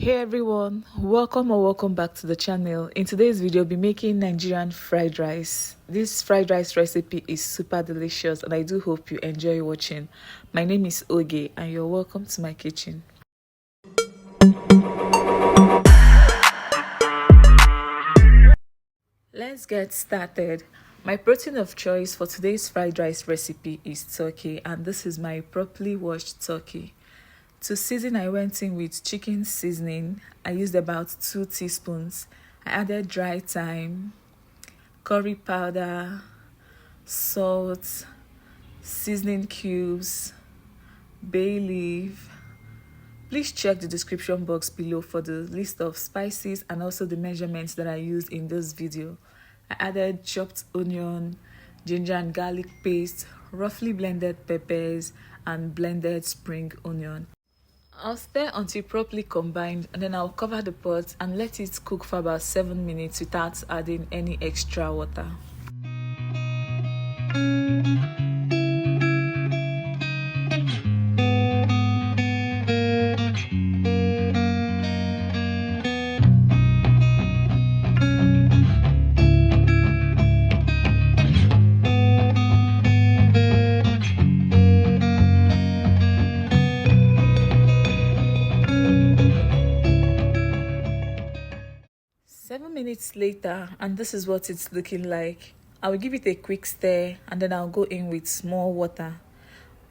Hey everyone, welcome back to the channel. In today's video, I'll be making Nigerian fried rice. This fried rice recipe is super delicious and I do hope you enjoy watching. My name is Oge and you're welcome to my kitchen. Let's get started. My protein of choice for today's fried rice recipe is turkey, and this is my properly washed turkey. To season, I went in with chicken seasoning. I used about 2 teaspoons. I added dry thyme, curry powder, salt, seasoning cubes, bay leaf. Please check the description box below for the list of spices and also the measurements that I used in this video. I added chopped onion, ginger and garlic paste, roughly blended peppers, and blended spring onion. I'll stir until properly combined, and then I'll cover the pot and let it cook for about 7 minutes without adding any extra water. 7 minutes later, and this is what it's looking like. I will give it a quick stir and then I'll go in with more water.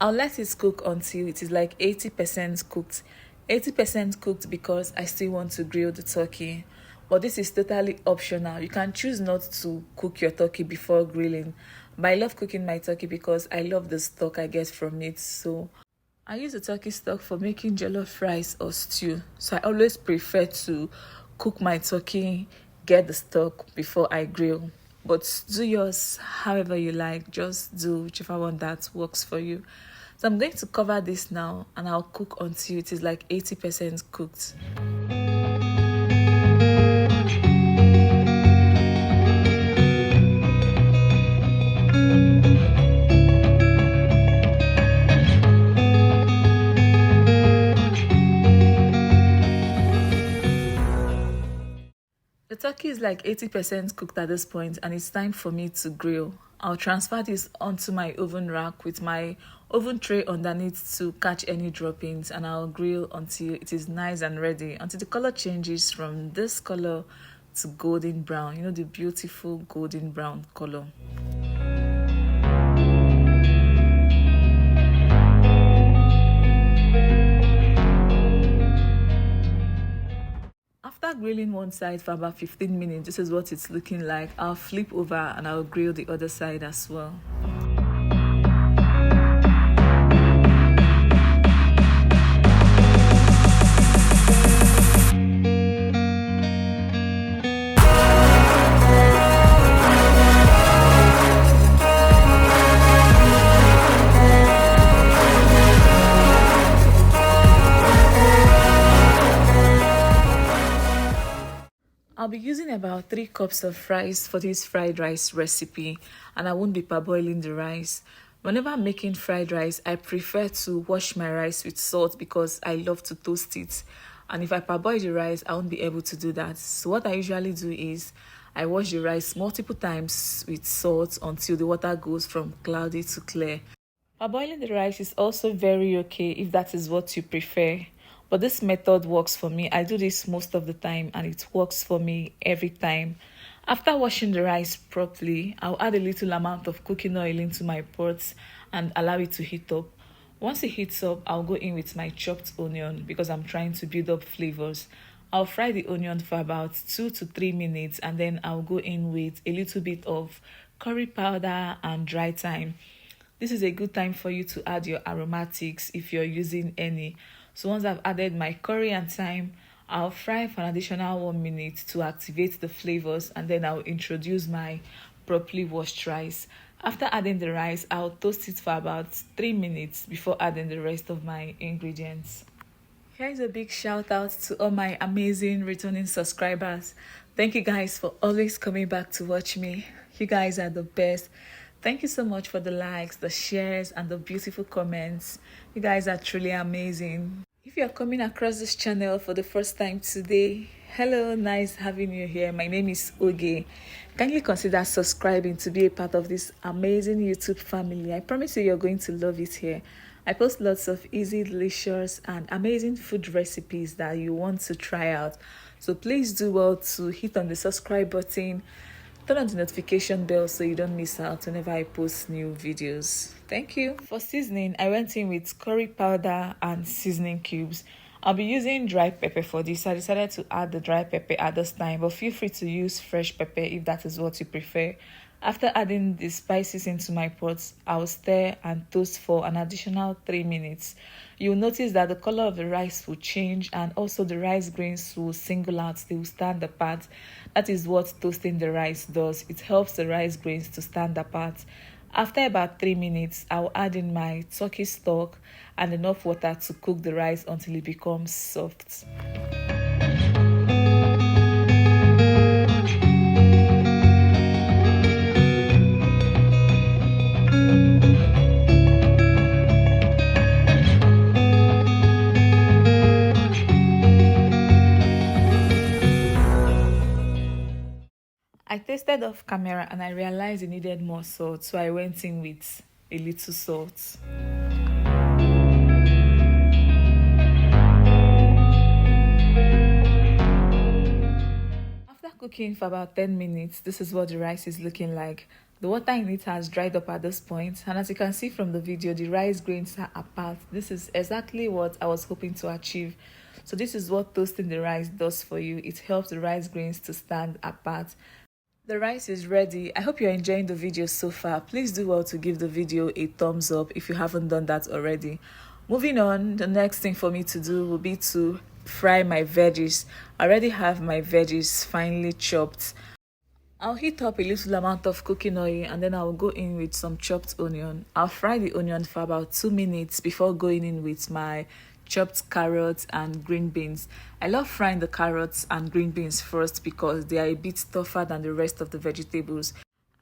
I'll let it cook until it is like 80% cooked. 80% cooked because I still want to grill the turkey. But this is totally optional. You can choose not to cook your turkey before grilling. But I love cooking my turkey because I love the stock I get from it. So I use the turkey stock for making jollof rice or stew. So I always prefer to cook my turkey, get the stock before I grill. But do yours however you like. Just do whichever one that works for you. So I'm going to cover this now and I'll cook until it is like 80% cooked. The turkey is like 80% cooked at this point and it's time for me to grill. I'll transfer this onto my oven rack with my oven tray underneath to catch any droppings, and I'll grill until it is nice and ready, until the color changes from this color to golden brown. You know, the beautiful golden brown color. After grilling one side for about 15 minutes, this is what it's looking like. I'll flip over and I'll grill the other side as well. I'll be using about 3 cups of rice for this fried rice recipe, and I won't be parboiling the rice. Whenever I'm making fried rice, I prefer to wash my rice with salt because I love to toast it. And if I parboil the rice, I won't be able to do that. So what I usually do is I wash the rice multiple times with salt until the water goes from cloudy to clear. Parboiling the rice is also very okay if that is what you prefer. But this method works for me. I do this most of the time and it works for me every time. After washing the rice properly, I'll add a little amount of cooking oil into my pot and allow it to heat up. Once it heats up, I'll go in with my chopped onion because I'm trying to build up flavors. I'll fry the onion for about 2 to 3 minutes and then I'll go in with a little bit of curry powder and dry thyme. This is a good time for you to add your aromatics if you're using any. So once I've added my curry and thyme, I'll fry for an additional 1 minute to activate the flavors, and then I'll introduce my properly washed rice. After adding the rice, I'll toast it for about 3 minutes before adding the rest of my ingredients. Here's a big shout out to all my amazing returning subscribers. Thank you guys for always coming back to watch me. You guys are the best. Thank you so much for the likes, the shares, and the beautiful comments. You guys are truly amazing. If you're coming across this channel for the first time today, hello, nice having you here. My name is Oge. Kindly consider subscribing to be a part of this amazing YouTube family. I promise you, you're going to love it here. I post lots of easy, delicious, and amazing food recipes that you want to try out. So please do well to hit on the subscribe button, turn on the notification bell so you don't miss out whenever I post new videos. Thank you. For seasoning, I went in with curry powder and seasoning cubes. I'll be using dry pepper for this. I decided to add the dry pepper at this time, but feel free to use fresh pepper if that is what you prefer. After adding the spices into my pot, I'll stir and toast for an additional 3 minutes. You'll notice that the color of the rice will change and also the rice grains will single out, they will stand apart. That is what toasting the rice does. It helps the rice grains to stand apart. After about 3 minutes, I'll add in my turkey stock and enough water to cook the rice until it becomes soft. I tasted off camera and I realized it needed more salt, so I went in with a little salt. After cooking for about 10 minutes, this is what the rice is looking like. The water in it has dried up at this point, and as you can see from the video, the rice grains are apart. This is exactly what I was hoping to achieve. So this is what toasting the rice does for you. It helps the rice grains to stand apart. The rice is ready. I hope you're enjoying the video so far. Please do well to give the video a thumbs up if you haven't done that already. Moving on, the next thing for me to do will be to fry my veggies. I already have my veggies finely chopped. I'll heat up a little amount of cooking oil and then I'll go in with some chopped onion. I'll fry the onion for about 2 minutes before going in with my chopped carrots and green beans. I love frying the carrots and green beans first because they are a bit tougher than the rest of the vegetables.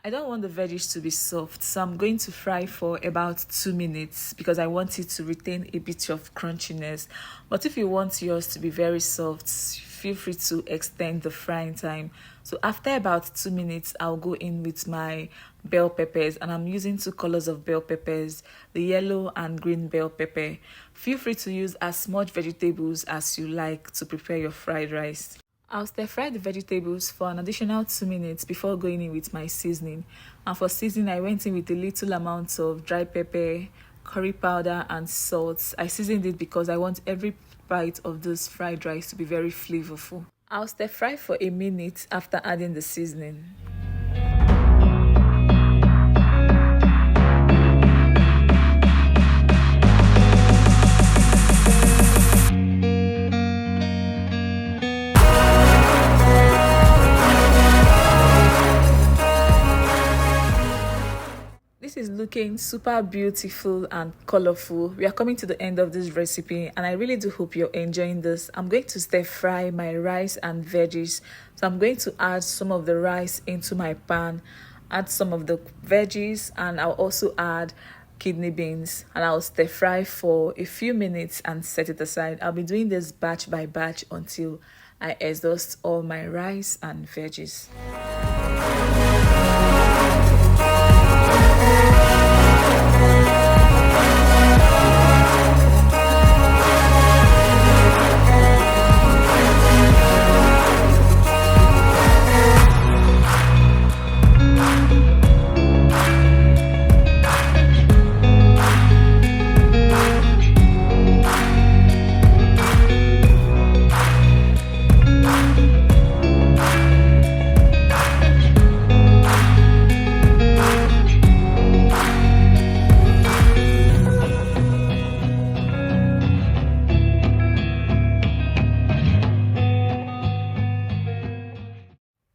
I don't want the veggies to be soft, so I'm going to fry for about 2 minutes because I want it to retain a bit of crunchiness. But if you want yours to be very soft, feel free to extend the frying time. So after about 2 minutes, I'll go in with my bell peppers, and I'm using 2 colors of bell peppers, the yellow and green bell pepper. Feel free to use as much vegetables as you like to prepare your fried rice. I'll stir fry the vegetables for an additional 2 minutes before going in with my seasoning. And for seasoning, I went in with a little amount of dry pepper, curry powder and salt. I seasoned it because I want every bite of this fried rice to be very flavorful. I'll stir fry for a minute after adding the seasoning. This is looking super beautiful and colorful. We are coming to the end of this recipe and I really do hope you're enjoying this. I'm going to stir fry my rice and veggies. So I'm going to add some of the rice into my pan, add some of the veggies, and I'll also add kidney beans, and I'll stir fry for a few minutes and set it aside. I'll be doing this batch by batch until I exhaust all my rice and veggies.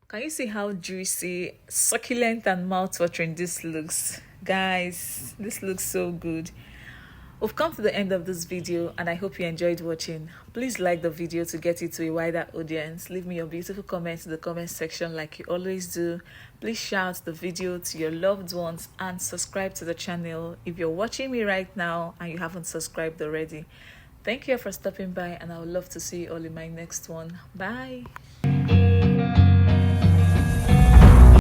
Can you see how juicy, succulent, and mouth-watering this looks? Guys, this looks so good. We've come to the end of this video and I hope you enjoyed watching. Please like the video to get it to a wider audience. Leave me your beautiful comments in the comment section like you always do. Please share the video to your loved ones and subscribe to the channel if you're watching me right now and you haven't subscribed already. Thank you for stopping by, and I would love to see you all in my next one. Bye.